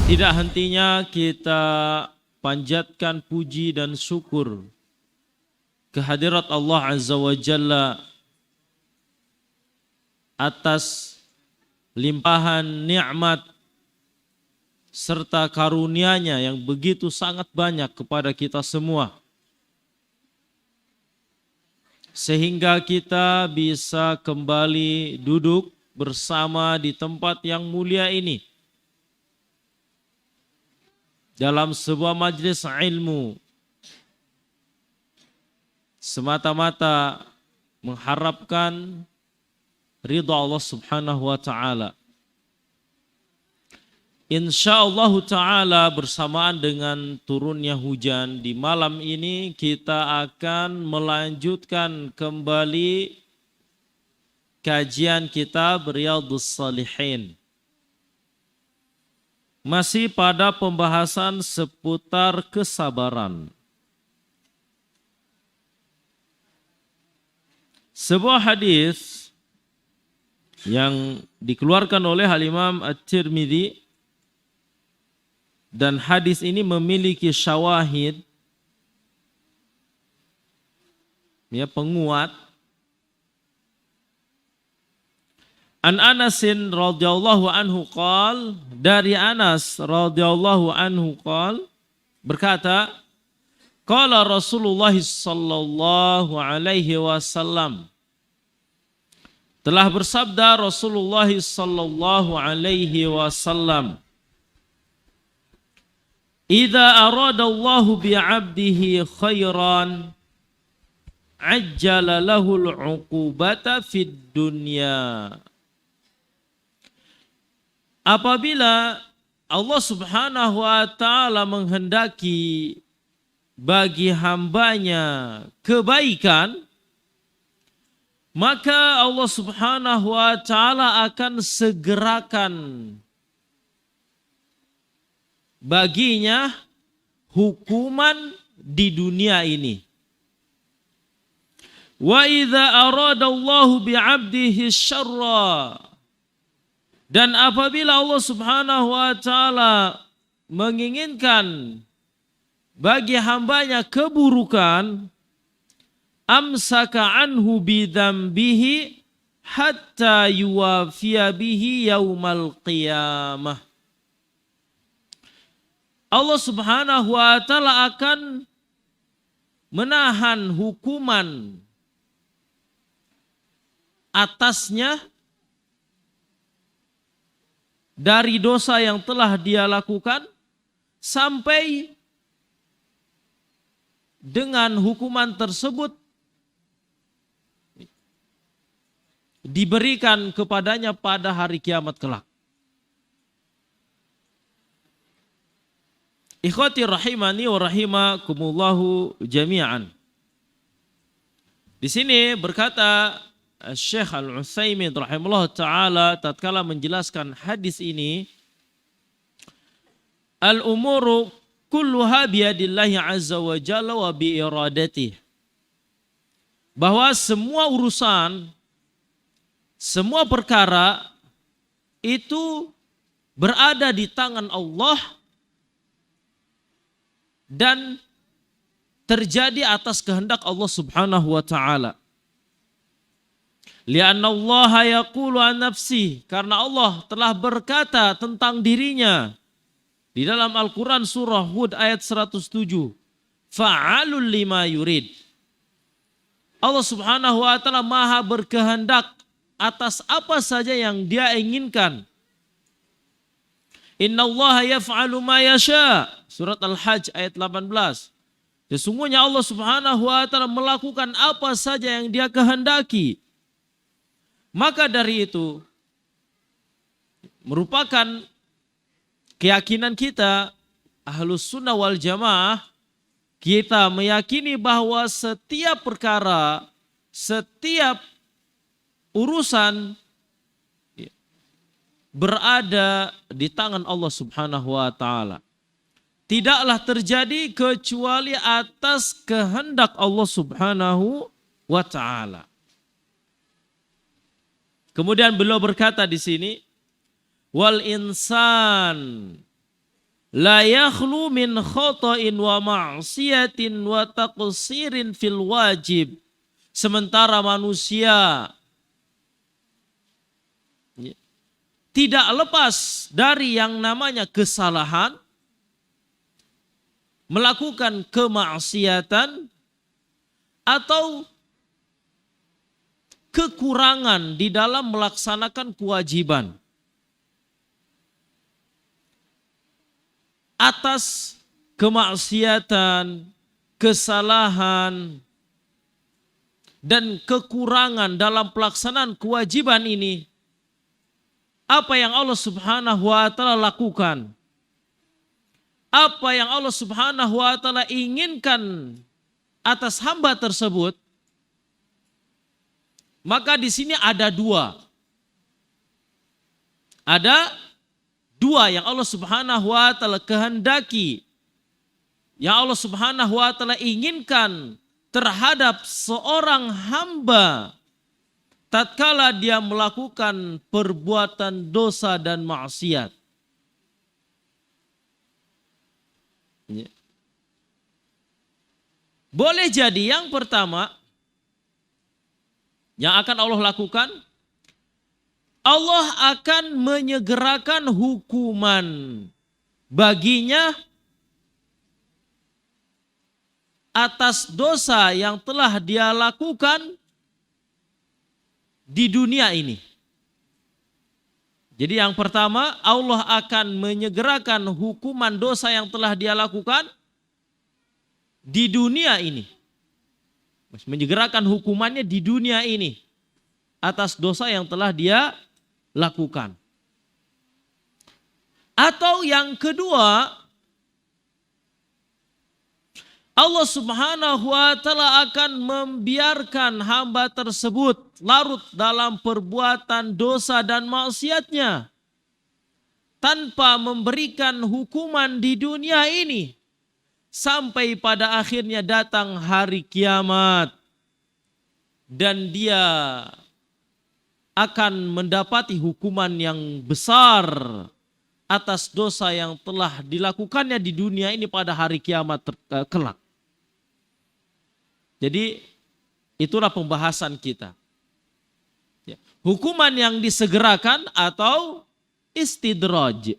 Tidak hentinya kita panjatkan puji dan syukur kehadirat Allah Azza wa Jalla atas limpahan nikmat serta karunia-Nya yang begitu sangat banyak kepada kita semua. Sehingga kita bisa kembali duduk bersama di tempat yang mulia ini. Dalam sebuah majlis ilmu. Semata-mata mengharapkan ridha Allah Subhanahu wa taala. Insyaallah taala bersamaan dengan turunnya hujan di malam ini kita akan melanjutkan kembali kajian kitab Riyadhus Shalihin. Masih pada pembahasan seputar kesabaran. Sebuah hadis yang dikeluarkan oleh Al-Imam At-Tirmidzi dan hadis ini memiliki syawahid, ya, penguat. An Anasin radhiyallahu anhu qal, dari Anas radhiyallahu anhu qal, berkata, qala Rasulullah sallallahu alaihi wasallam, telah bersabda Rasulullah sallallahu alaihi wasallam, idza aradallahu bi'abdihi khairan ajjala lahul 'uqubata fid dunya. Apabila Allah Subhanahu wa taala menghendaki bagi hambanya kebaikan, maka Allah Subhanahu wa taala akan segerakan baginya hukuman di dunia ini. Wa idza aradallahu bi'abdihi syarra, dan apabila Allah Subhanahu wa taala menginginkan bagi hambanya keburukan, amsaka anhu bidzambihi hatta yuwafiya bihi yaumal qiyamah. Allah Subhanahu wa taala akan menahan hukuman atasnya dari dosa yang telah dia lakukan sampai dengan hukuman tersebut diberikan kepadanya pada hari kiamat kelak. Ikhwati rahimani wa rahimakumullahu jami'an. Di sini berkata Syekh Al-Utsaimin rahimahullah ta'ala tatkala menjelaskan hadis ini, al-umuru kulluha biyadillahi azza wa jalla wa biiradatihi, bahwa semua urusan, semua perkara itu berada di tangan Allah dan terjadi atas kehendak Allah Subhanahu wa taala. Lianna Allah yaqulu an nafsi, karena Allah telah berkata tentang dirinya di dalam Al-Quran surah Hud ayat 107, fa'alul lima yurid. Allah Subhanahu wa taala maha berkehendak atas apa saja yang dia inginkan. Inna Allah yaf'alu ma yasha, surat Al-Hajj ayat 18. Sesungguhnya Allah Subhanahu wa taala melakukan apa saja yang dia kehendaki. Maka dari itu merupakan keyakinan kita Ahlus Sunnah wal Jamaah, kita meyakini bahwa setiap perkara, setiap urusan berada di tangan Allah Subhanahu wa taala. Tidaklah terjadi kecuali atas kehendak Allah Subhanahu wa taala. Kemudian beliau berkata di sini, wal insan la yakhlu min khata'in wa ma'siyatin wa taqsirin fil wajib. Sementara manusia tidak lepas dari yang namanya kesalahan, melakukan kemaksiatan, atau kekurangan di dalam melaksanakan kewajiban. Atas kemaksiatan, kesalahan, dan kekurangan dalam pelaksanaan kewajiban ini, apa yang Allah Subhanahu wa ta'ala lakukan, apa yang Allah Subhanahu wa ta'ala inginkan atas hamba tersebut, maka di sini ada dua. Ada dua yang Allah Subhanahu wa ta'ala kehendaki, yang Allah Subhanahu wa ta'ala inginkan terhadap seorang hamba tatkala dia melakukan perbuatan dosa dan maksiat. Boleh jadi yang pertama yang akan Allah lakukan, Allah akan menyegerakan hukuman baginya atas dosa yang telah dia lakukan di dunia ini. Jadi yang pertama, Allah akan menyegerakan hukuman dosa yang telah dia lakukan di dunia ini. Menyegerakan hukumannya di dunia ini atas dosa yang telah dia lakukan. Atau yang kedua, Allah Subhanahu wa ta'ala akan membiarkan hamba tersebut larut dalam perbuatan dosa dan maksiatnya tanpa memberikan hukuman di dunia ini sampai pada akhirnya datang hari kiamat dan dia akan mendapati hukuman yang besar atas dosa yang telah dilakukannya di dunia ini pada hari kiamat kelak. Jadi itulah pembahasan kita. Ya. Hukuman yang disegerakan atau istidraj.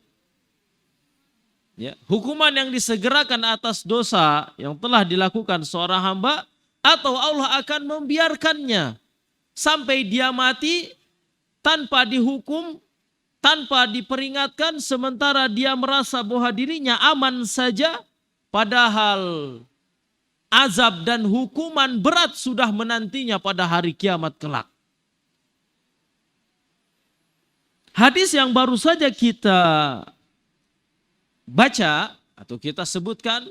Ya. Hukuman yang disegerakan atas dosa yang telah dilakukan seorang hamba, atau Allah akan membiarkannya sampai dia mati tanpa dihukum, tanpa diperingatkan, sementara dia merasa bahwa dirinya aman saja, padahal azab dan hukuman berat sudah menantinya pada hari kiamat kelak. Hadis yang baru saja kita baca atau kita sebutkan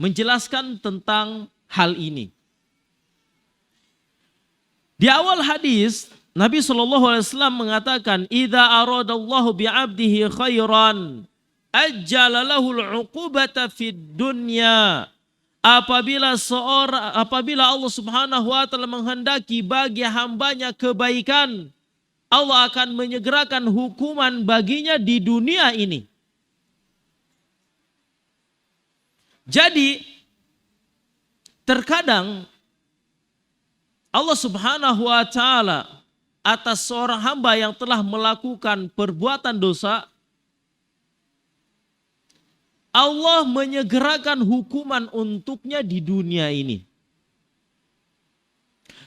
menjelaskan tentang hal ini. Di awal hadis Nabi SAW mengatakan, "Idza aradallahu bi'abdihi khairan ajjala lahul 'uqubata fid dunya." Apabila Allah Subhanahu wa ta'ala menghendaki bagi hambanya kebaikan, Allah akan menyegerakan hukuman baginya di dunia ini. Jadi terkadang Allah Subhanahu wa ta'ala atas seorang hamba yang telah melakukan perbuatan dosa, Allah menyegerakan hukuman untuknya di dunia ini.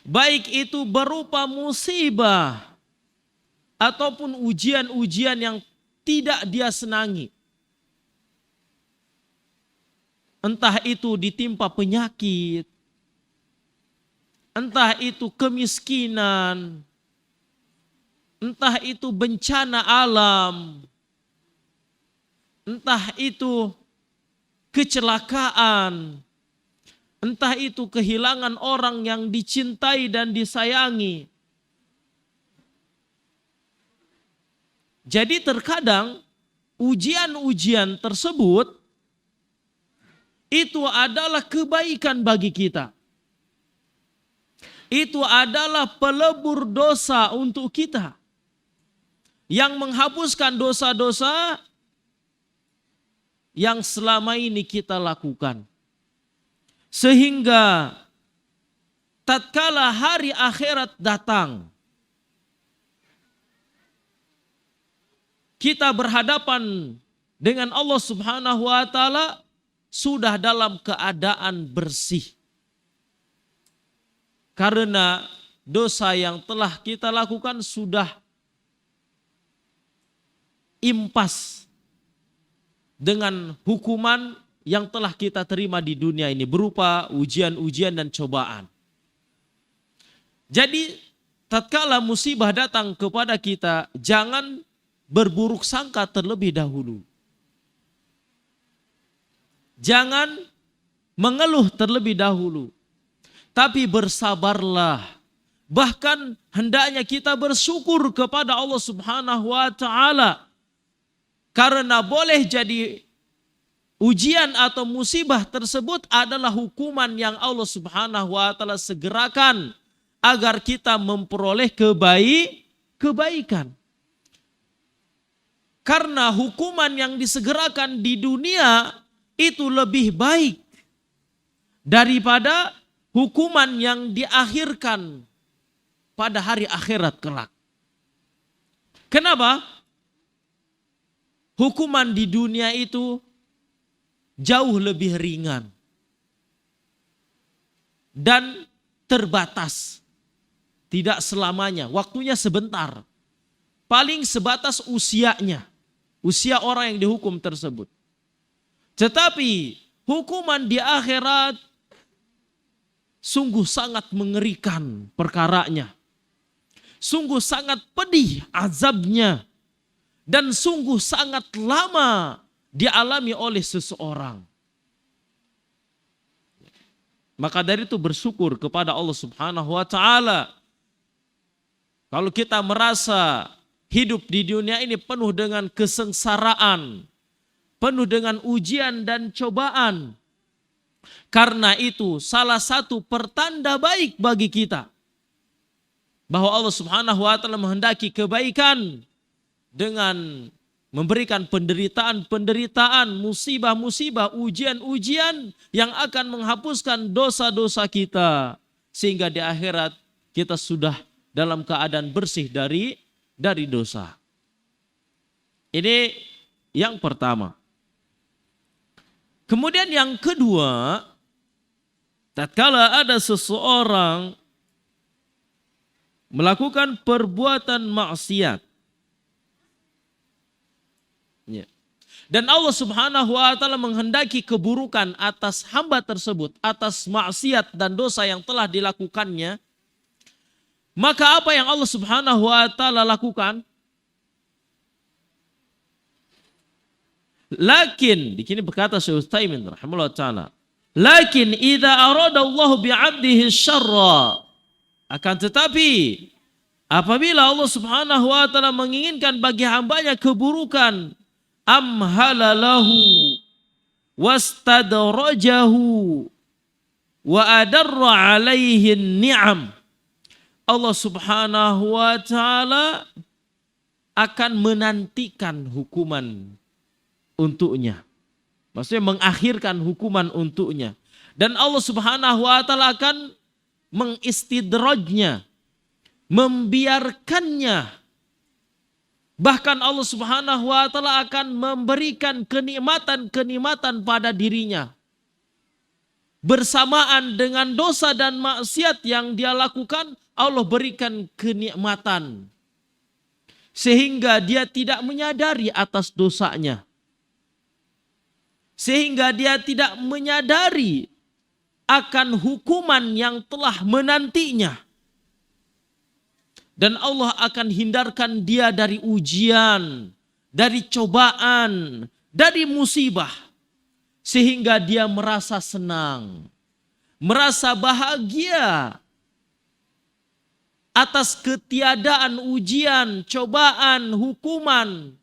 Baik itu berupa musibah ataupun ujian-ujian yang tidak dia senangi. Entah itu ditimpa penyakit, entah itu kemiskinan, entah itu bencana alam, entah itu kecelakaan, entah itu kehilangan orang yang dicintai dan disayangi. Jadi terkadang ujian-ujian tersebut itu adalah kebaikan bagi kita. Itu adalah pelebur dosa untuk kita, yang menghapuskan dosa-dosa yang selama ini kita lakukan. Sehingga tatkala hari akhirat datang, kita berhadapan dengan Allah Subhanahu wa taala sudah dalam keadaan bersih. Karena dosa yang telah kita lakukan sudah impas dengan hukuman yang telah kita terima di dunia ini berupa ujian-ujian dan cobaan. Jadi tatkala musibah datang kepada kita, jangan berburuk sangka terlebih dahulu. Jangan mengeluh terlebih dahulu, tapi bersabarlah. Bahkan hendaknya kita bersyukur kepada Allah Subhanahu wa taala. Karena boleh jadi ujian atau musibah tersebut adalah hukuman yang Allah Subhanahu wa taala segerakan agar kita memperoleh kebaikan. Karena hukuman yang disegerakan di dunia itu lebih baik daripada hukuman yang diakhirkan pada hari akhirat kelak. Kenapa? Hukuman di dunia itu jauh lebih ringan dan terbatas. Tidak selamanya, waktunya sebentar. Paling sebatas usianya, usia orang yang dihukum tersebut. Tetapi hukuman di akhirat sungguh sangat mengerikan perkaranya. Sungguh sangat pedih azabnya. Dan sungguh sangat lama dialami oleh seseorang. Maka dari itu bersyukur kepada Allah Subhanahu wa taala. Kalau kita merasa hidup di dunia ini penuh dengan kesengsaraan, penuh dengan ujian dan cobaan, karena itu salah satu pertanda baik bagi kita bahwa Allah Subhanahu wa taala menghendaki kebaikan dengan memberikan penderitaan-penderitaan, musibah-musibah, ujian-ujian yang akan menghapuskan dosa-dosa kita. Sehingga di akhirat kita sudah dalam keadaan bersih dari dosa. Ini yang pertama. Kemudian yang kedua, tatkala ada seseorang melakukan perbuatan maksiat, dan Allah Subhanahu wa taala menghendaki keburukan atas hamba tersebut, atas maksiat dan dosa yang telah dilakukannya, maka apa yang Allah Subhanahu wa taala lakukan? Lakin, di sini berkata Syekh Utsaimin rahimahullah taala, lakin idza arada Allah bi'abdihi syarra, akan tetapi apabila Allah Subhanahu wa taala menginginkan bagi hambanya keburukan, amhalalahu wastadrajahu wa adarra alaihi ni'am. Allah Subhanahu wa taala akan menantikan hukuman untuknya. Maksudnya mengakhirkan hukuman untuknya. Dan Allah Subhanahu wa taala akan mengistidrajnya, membiarkannya. Bahkan Allah Subhanahu wa taala akan memberikan kenikmatan-kenikmatan pada dirinya. Bersamaan dengan dosa dan maksiat yang dia lakukan, Allah berikan kenikmatan. Sehingga dia tidak menyadari atas dosanya. Sehingga dia tidak menyadari akan hukuman yang telah menantinya. Dan Allah akan hindarkan dia dari ujian, dari cobaan, dari musibah. Sehingga dia merasa senang, merasa bahagia atas ketiadaan ujian, cobaan, hukuman.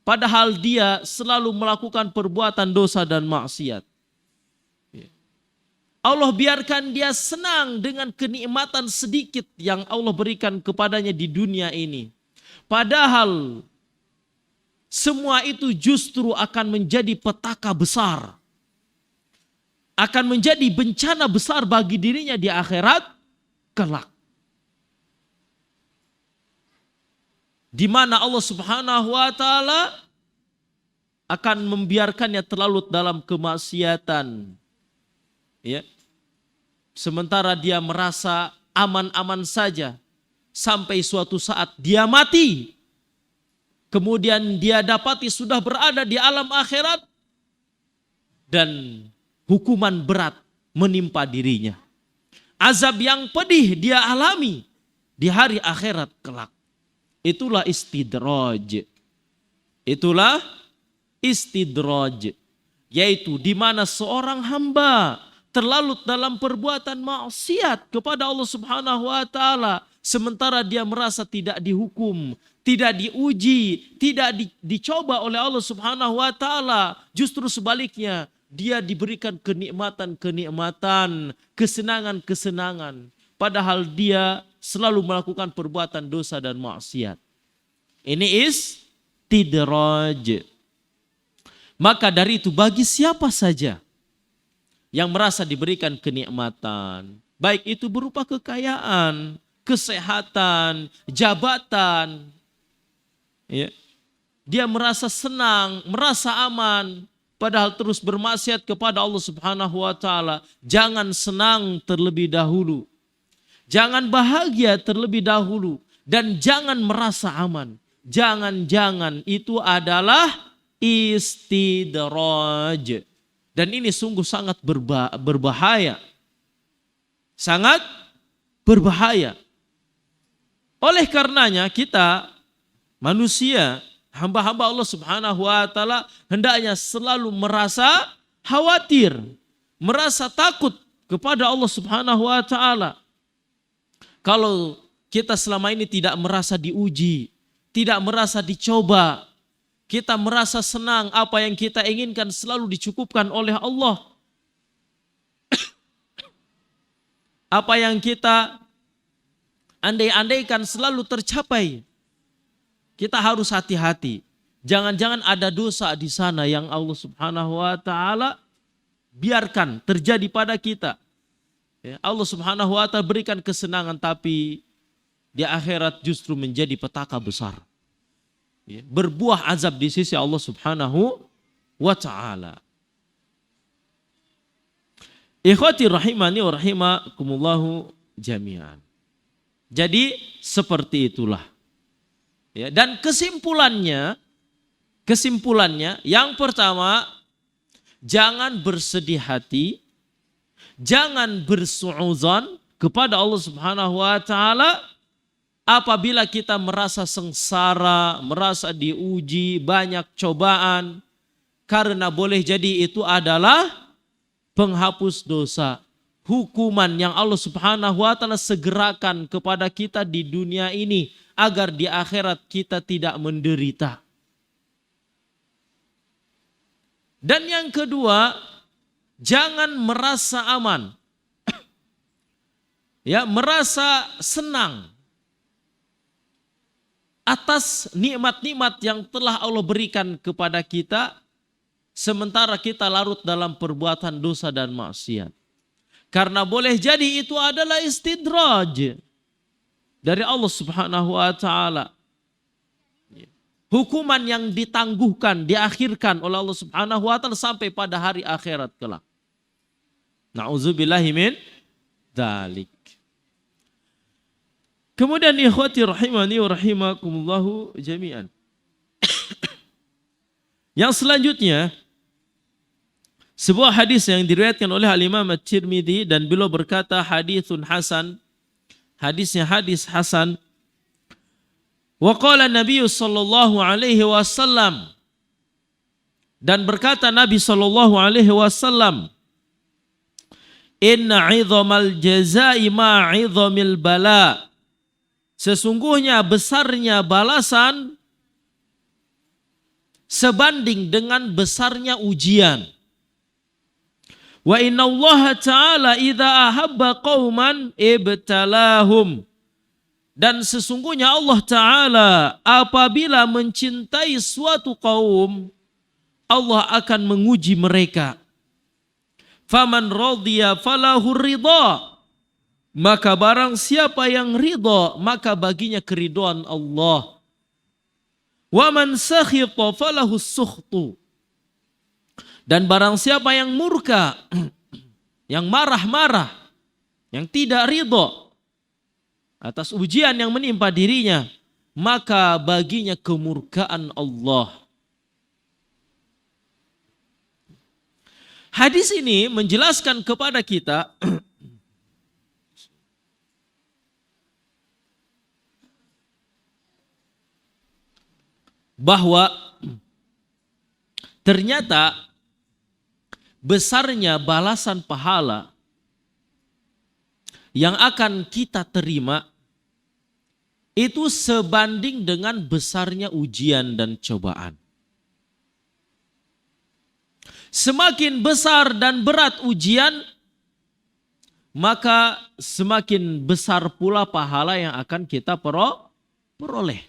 Padahal dia selalu melakukan perbuatan dosa dan maksiat. Allah biarkan dia senang dengan kenikmatan sedikit yang Allah berikan kepadanya di dunia ini. Padahal semua itu justru akan menjadi petaka besar. Akan menjadi bencana besar bagi dirinya di akhirat kelak. Di mana Allah Subhanahu wa taala akan membiarkannya terlalu dalam kemaksiatan. Ya. Sementara dia merasa aman-aman saja sampai suatu saat dia mati. Kemudian dia dapati sudah berada di alam akhirat dan hukuman berat menimpa dirinya. Azab yang pedih dia alami di hari akhirat kelak. Itulah istidraj. Itulah istidraj. Yaitu di mana seorang hamba terlalu dalam perbuatan maksiat kepada Allah Subhanahu wa taala sementara dia merasa tidak dihukum, tidak diuji, tidak dicoba oleh Allah Subhanahu wa taala. Justru sebaliknya, dia diberikan kenikmatan-kenikmatan, kesenangan-kesenangan. Padahal dia selalu melakukan perbuatan dosa dan maksiat. Ini istidraj. Maka dari itu bagi siapa saja yang merasa diberikan kenikmatan, baik itu berupa kekayaan, kesehatan, jabatan, ya, dia merasa senang, merasa aman, padahal terus bermaksiat kepada Allah Subhanahu wa taala. Jangan senang terlebih dahulu. Jangan bahagia terlebih dahulu dan jangan merasa aman. Jangan-jangan itu adalah istidraj. Dan ini sungguh sangat berbahaya. Sangat berbahaya. Oleh karenanya kita manusia, hamba-hamba Allah Subhanahu wa taala hendaknya selalu merasa khawatir, merasa takut kepada Allah Subhanahu wa taala. Kalau kita selama ini tidak merasa diuji, tidak merasa dicoba, kita merasa senang, apa yang kita inginkan selalu dicukupkan oleh Allah. Apa yang kita andai-andaikan selalu tercapai. Kita harus hati-hati. Jangan-jangan ada dosa di sana yang Allah Subhanahu wa taala biarkan terjadi pada kita. Allah Subhanahu wa taala berikan kesenangan tapi di akhirat justru menjadi petaka besar. Berbuah azab di sisi Allah Subhanahu wa taala. Ikhwati rahimani wa rahimakumullahu jami'an. Jadi seperti itulah. Ya, dan kesimpulannya yang pertama, jangan bersedih hati, jangan bersu'udzon kepada Allah Subhanahu wa taala apabila kita merasa sengsara, merasa diuji, banyak cobaan, karena boleh jadi itu adalah penghapus dosa. Hukuman yang Allah Subhanahu wa taala segerakan kepada kita di dunia ini agar di akhirat kita tidak menderita. Dan yang kedua, jangan merasa aman. Ya, merasa senang atas nikmat-nikmat yang telah Allah berikan kepada kita sementara kita larut dalam perbuatan dosa dan maksiat. Karena boleh jadi itu adalah istidraj dari Allah Subhanahu wa taala. Hukuman yang ditangguhkan, diakhirkan oleh Allah Subhanahu wa taala sampai pada hari akhirat kelak. Na'udzubillahi min dzalik. Kemudian ikhwati rahimani wa rahimakumullahu jami'an. Yang selanjutnya, sebuah hadis yang diriwayatkan oleh Al-Imam At-Tirmidzi dan beliau berkata haditsun hasan. Hadisnya hadis hasan. Wa qala Nabi sallallahu alaihi wasallam, dan berkata Nabi sallallahu alaihi wasallam, inna 'idhamal jazaa'i ma 'idhamil bala. Sesungguhnya besarnya balasan sebanding dengan besarnya ujian. Wa inna Allah ta'ala idza ahabba qauman ibtalahum. Dan sesungguhnya Allah Ta'ala apabila mencintai suatu kaum, Allah akan menguji mereka. Faman radhiya falahu ridha. Maka barang siapa yang ridha, maka baginya keridhaan Allah. Wa man sakhita falahu sukhtu. Dan barang siapa yang murka, yang marah-marah, yang tidak ridha atas ujian yang menimpa dirinya, maka baginya kemurkaan Allah. Hadis ini menjelaskan kepada kita bahwa ternyata besarnya balasan pahala yang akan kita terima itu sebanding dengan besarnya ujian dan cobaan. Semakin besar dan berat ujian, maka semakin besar pula pahala yang akan kita peroleh.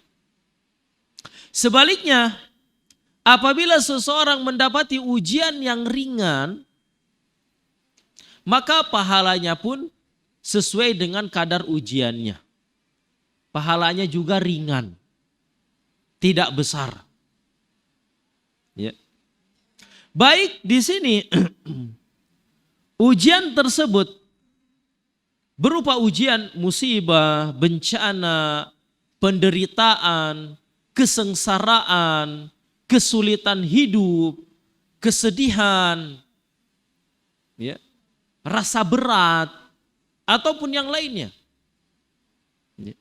Sebaliknya, apabila seseorang mendapati ujian yang ringan, maka pahalanya pun sesuai dengan kadar ujiannya. Pahalanya juga ringan, tidak besar. Ya. Baik di sini ujian tersebut berupa ujian musibah, bencana, penderitaan, kesengsaraan, kesulitan hidup, kesedihan, ya, rasa berat, ataupun yang lainnya. Ya.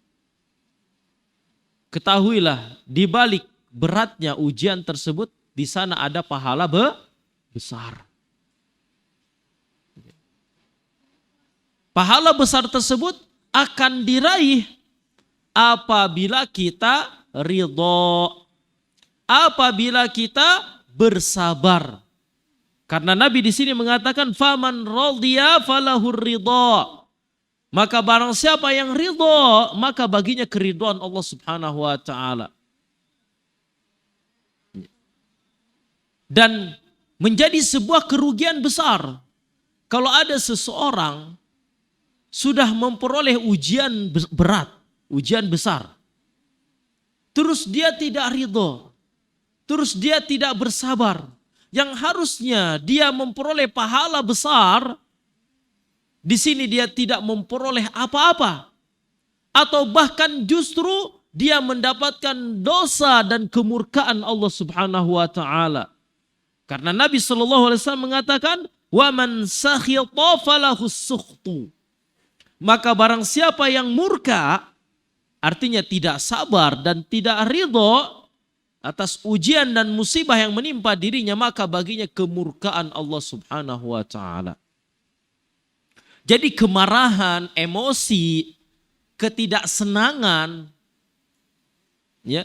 Ketahuilah di balik beratnya ujian tersebut, di sana ada pahala besar. Pahala besar tersebut akan diraih apabila kita ridho, apabila kita bersabar. Karena Nabi di sini mengatakan faman radhiya falahur ridho. Maka barang siapa yang ridho, maka baginya keridhaan Allah Subhanahu wa taala. Dan menjadi sebuah kerugian besar kalau ada seseorang sudah memperoleh ujian berat, ujian besar, terus dia tidak ridho, terus dia tidak bersabar, yang harusnya dia memperoleh pahala besar, di sini dia tidak memperoleh apa-apa, atau bahkan justru dia mendapatkan dosa dan kemurkaan Allah Subhanahu wa taala. Karena Nabi SAW mengatakan, wa man sakhita falahu sukhtu. Maka barang siapa yang murka, artinya tidak sabar dan tidak ridho atas ujian dan musibah yang menimpa dirinya, maka baginya kemurkaan Allah Subhanahu wa taala. Jadi kemarahan, emosi, ketidaksenangan, ya,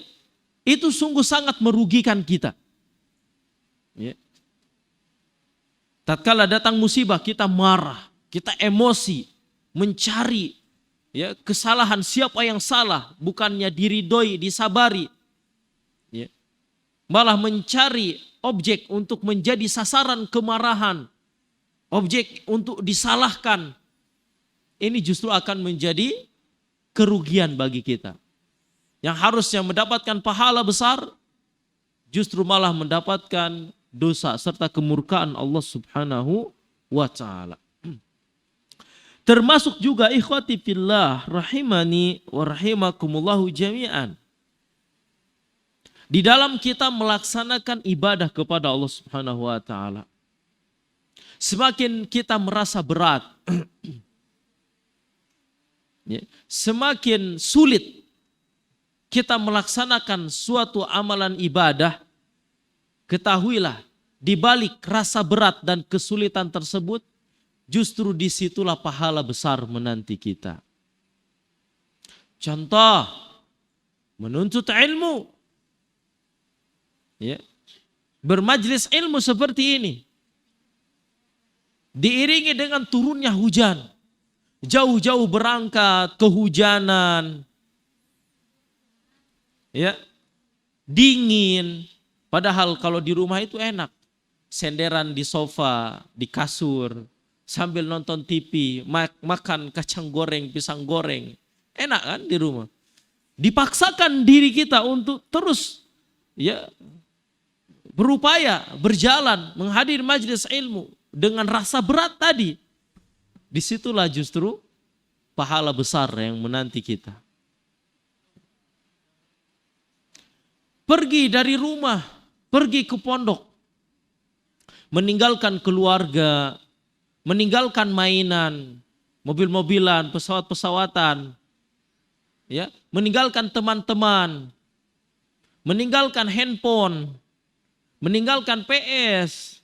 itu sungguh sangat merugikan kita. Ya. Tatkala datang musibah, kita marah, kita emosi, mencari, ya, kesalahan siapa yang salah, bukannya diridhoi, disabari, ya, malah mencari objek untuk menjadi sasaran kemarahan, objek untuk disalahkan. Ini justru akan menjadi kerugian bagi kita. Yang harusnya mendapatkan pahala besar, justru malah mendapatkan dosa serta kemurkaan Allah Subhanahu wa taala. Termasuk juga ikhwati fillah rahimani wa rahimakumullahu jami'an. Di dalam kita melaksanakan ibadah kepada Allah Subhanahu wa taala, semakin kita merasa berat, semakin sulit kita melaksanakan suatu amalan ibadah, ketahuilah di balik rasa berat dan kesulitan tersebut, justru disitulah pahala besar menanti kita. Contoh, menuntut ilmu, ya, bermajlis ilmu seperti ini, diiringi dengan turunnya hujan, jauh-jauh berangkat, kehujanan, Ya, dingin. Padahal kalau di rumah itu enak. Senderan di sofa, di kasur, sambil nonton TV, makan kacang goreng, pisang goreng. Enak kan di rumah. Dipaksakan diri kita untuk terus ya berupaya, berjalan, menghadiri majelis ilmu dengan rasa berat tadi. Disitulah justru pahala besar yang menanti kita. Pergi dari rumah, pergi ke pondok, meninggalkan keluarga, meninggalkan mainan, mobil-mobilan, pesawat-pesawatan, ya, meninggalkan teman-teman, meninggalkan handphone, meninggalkan PS,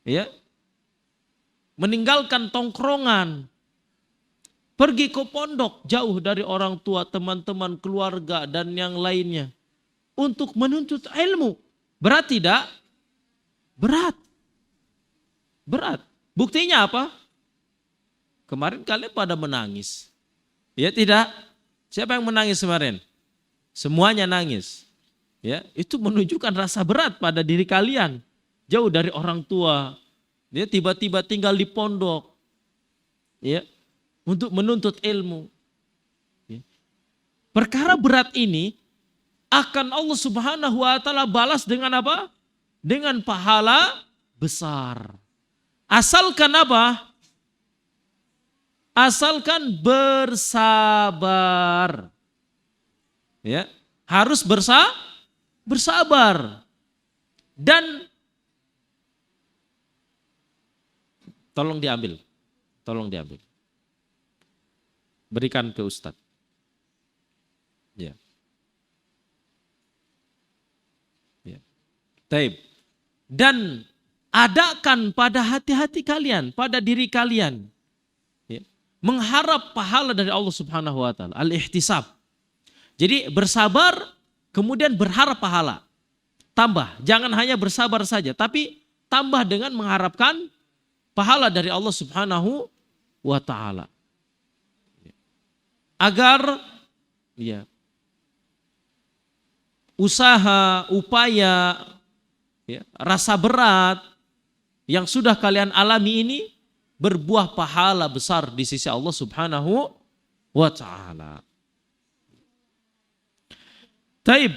ya, meninggalkan tongkrongan, pergi ke pondok jauh dari orang tua, teman-teman, keluarga dan yang lainnya untuk menuntut ilmu. Berat tidak? Berat. Berat. Buktinya apa? Kemarin kalian pada menangis. Ya tidak? Siapa yang menangis kemarin? Semuanya nangis. Ya, itu menunjukkan rasa berat pada diri kalian. Jauh dari orang tua. Dia tiba-tiba tinggal di pondok. Ya, untuk menuntut ilmu. Ya. Perkara berat ini akan Allah Subhanahu wa taala balas dengan apa? Dengan pahala besar. Asalkan apa? Asalkan bersabar. Ya, harus bersabar. Dan tolong diambil. Tolong diambil. Berikan ke Ustadz. Ya. Ya. Taib. Dan adakan pada hati-hati kalian, pada diri kalian, ya, mengharap pahala dari Allah Subhanahu wa taala, al-ihtisab. Jadi bersabar kemudian berharap pahala. Tambah, jangan hanya bersabar saja, tapi tambah dengan mengharapkan pahala dari Allah Subhanahu wa taala. Agar ya, usaha, upaya, ya, rasa berat yang sudah kalian alami ini berbuah pahala besar di sisi Allah Subhanahu wa taala. Taib.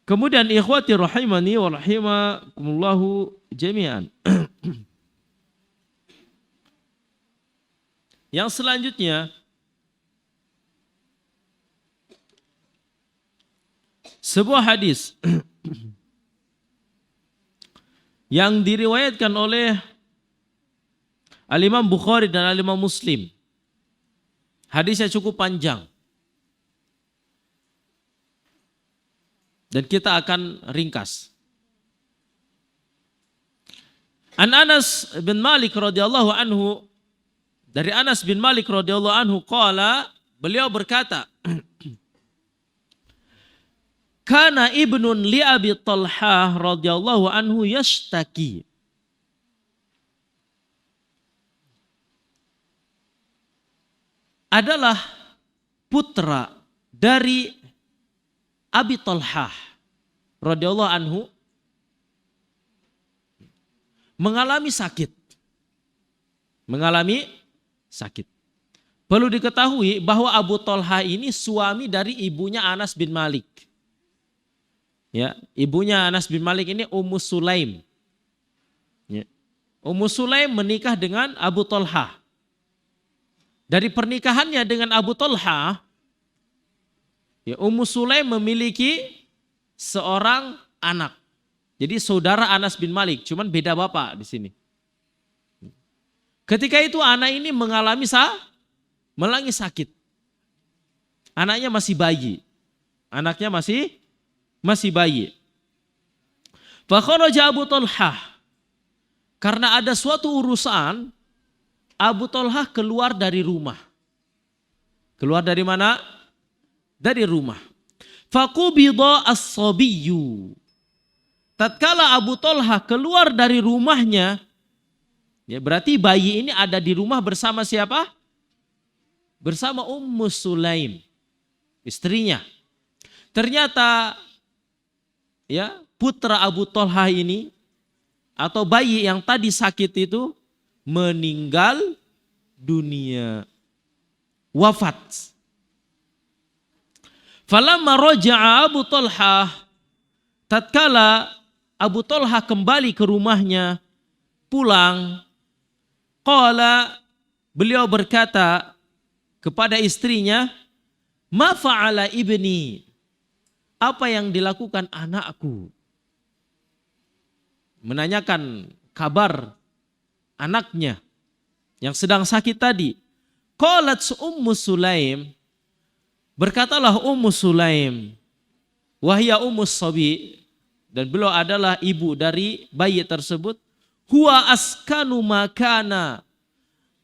Kemudian ikhwati rahimani wa rahimakumullahu jami'an. Yang selanjutnya, sebuah hadis yang diriwayatkan oleh Al-Imam Bukhari dan Al-Imam Muslim. Hadisnya cukup panjang. Dan kita akan ringkas. An Anas bin Malik radhiyallahu anhu, dari Anas bin Malik radhiyallahu anhu qala, beliau berkata, kana ibnun li Abi Talhah radhiyallahu anhu yashtaki. Adalah putra dari Abi Talhah radhiyallahu anhu mengalami sakit. Mengalami sakit. Perlu diketahui bahwa Abu Talhah ini suami dari ibunya Anas bin Malik. Ya, ibunya Anas bin Malik ini Ummu Sulaim. Ya. Ummu Sulaim menikah dengan Abu Talhah. Dari pernikahannya dengan Abu Talhah, ya, Ummu Sulaim memiliki seorang anak. Jadi saudara Anas bin Malik, cuman beda bapak di sini. Ketika itu anak ini mengalami sakit. Anaknya masih bayi. Anaknya masih bayi. Fakharaja Abu Talhah. Karena ada suatu urusan, Abu Talhah keluar dari rumah. Keluar dari mana? Dari rumah. Faqubida as-sabiyyu. Tatkala Abu Talhah keluar dari rumahnya, ya berarti bayi ini ada di rumah bersama siapa? Bersama Ummu Sulaim, istrinya. Ternyata ya putra Abu Thalhah ini atau bayi yang tadi sakit itu meninggal dunia, wafat. Falamma raja'a Abu Thalhah, tatkala Abu Thalhah kembali ke rumahnya, pulang, qala, beliau berkata kepada istrinya, ma fa'ala ibni, apa yang dilakukan anakku? Menanyakan kabar anaknya yang sedang sakit tadi. Qalat Ummu Sulaim, berkatalah Ummu Sulaim, wahya Ummus Sabi, dan beliau adalah ibu dari bayi tersebut, huwa askanu makana,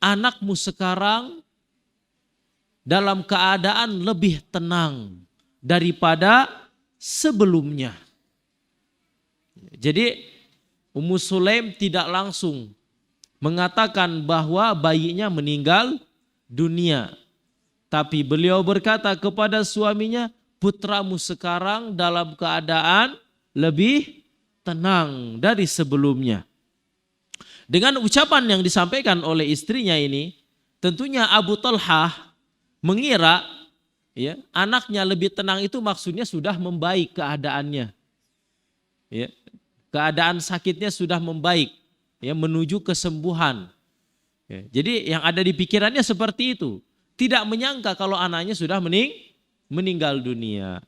anakmu sekarang dalam keadaan lebih tenang daripada sebelumnya. Jadi Ummu Sulaim tidak langsung mengatakan bahwa bayinya meninggal dunia. Tapi beliau berkata kepada suaminya, putramu sekarang dalam keadaan lebih tenang dari sebelumnya. Dengan ucapan yang disampaikan oleh istrinya ini, tentunya Abu Thalhah mengira ya, anaknya lebih tenang itu maksudnya sudah membaik keadaannya. Ya, keadaan sakitnya sudah membaik, ya, menuju kesembuhan. Ya, jadi yang ada di pikirannya seperti itu. Tidak menyangka kalau anaknya sudah meninggal dunia.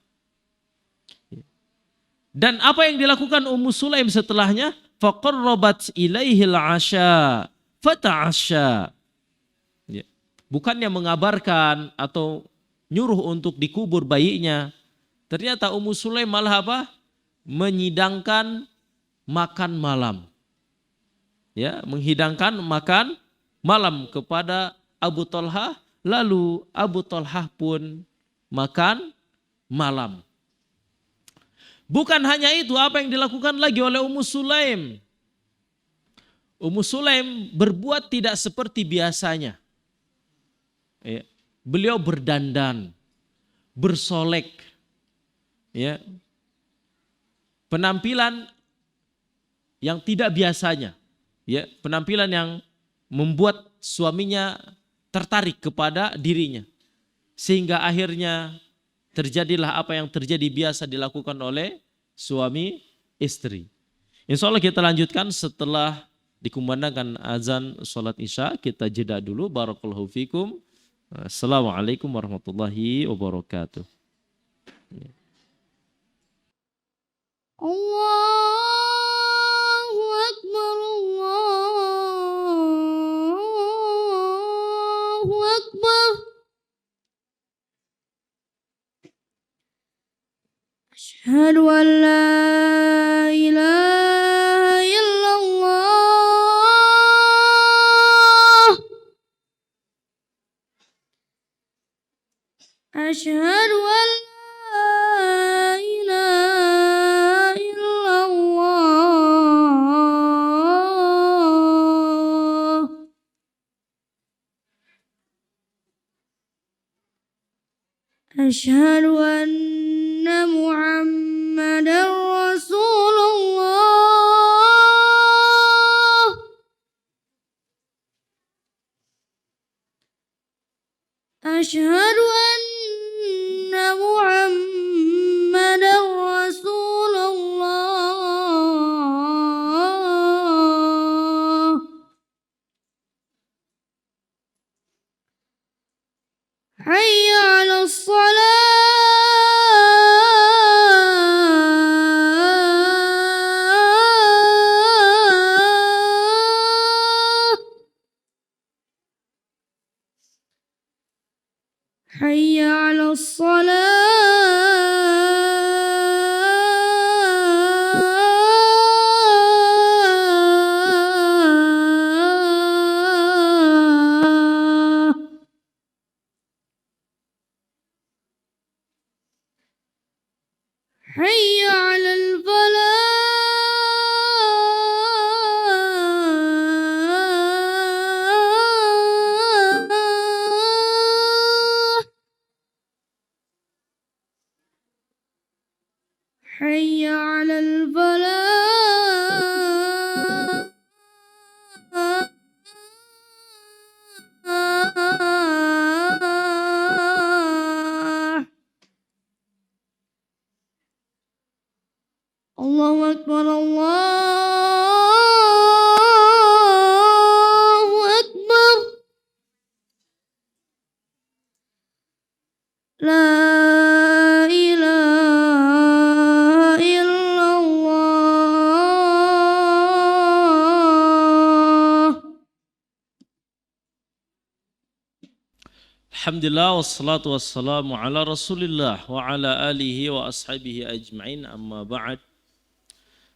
Dan apa yang dilakukan Ummu Sulaim setelahnya? Faqarrabat ilaihil asya fata'asya. Ya. Bukannya mengabarkan atau nyuruh untuk dikubur bayinya. Ternyata Ummu Sulaim malah apa? Menyidangkan makan malam. Ya, menghidangkan makan malam kepada Abu Thalhah, lalu Abu Thalhah pun makan malam. Bukan hanya itu, apa yang dilakukan lagi oleh Ummu Sulaim? Ummu Sulaim berbuat tidak seperti biasanya. Ya, beliau berdandan, bersolek, ya, penampilan yang tidak biasanya, ya, penampilan yang membuat suaminya tertarik kepada dirinya, sehingga akhirnya terjadilah apa yang terjadi biasa dilakukan oleh suami istri. Insya Allah kita lanjutkan setelah dikumandangkan azan sholat isya. Kita jeda dulu. Barakallahu fikum. Assalamualaikum warahmatullahi wabarakatuh. Allahu Akbar, Allahu Akbar. Asyhadu an la ilaha illallah. Asyhadu an la ilaha illallah. Asyhadu anna Muhammadar Rasulullah. Asyhadu anna Muhammadar Rasulullah. Hayya 'alas shalah. Hayya 'alas shalah. Hayya 'alal falah. حي على الفلاح الله أكبر الله أكبر لا إله إلا الله. Alhamdulillah wassalatu wassalamu ala Rasulillah wa ala alihi wa ashabihi ajma'in, amma ba'd.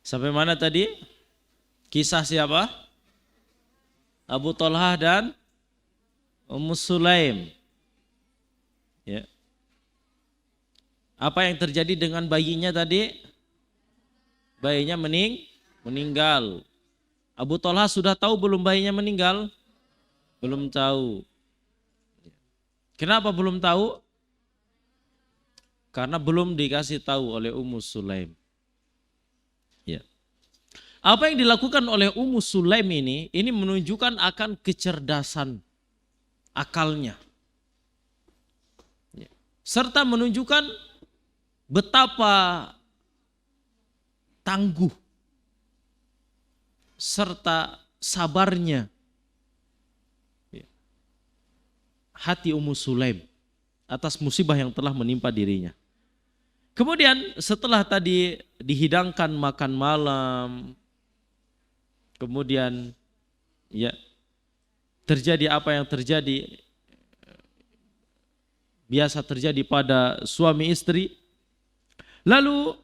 Sampai mana tadi? Kisah siapa? Abu Thalhah dan Ummu Sulaim. Ya. Apa yang terjadi dengan bayinya tadi? Bayinya meninggal. Abu Thalhah sudah tahu belum bayinya meninggal? Belum tahu. Kenapa belum tahu? Karena belum dikasih tahu oleh Ummu Sulaim. Ya. Apa yang dilakukan oleh Ummu Sulaim ini menunjukkan akan kecerdasan akalnya. Ya. Serta menunjukkan betapa tangguh serta sabarnya hati Ummu Sulaim atas musibah yang telah menimpa dirinya. Kemudian setelah tadi dihidangkan makan malam, kemudian ya terjadi apa yang terjadi, biasa terjadi pada suami istri. Lalu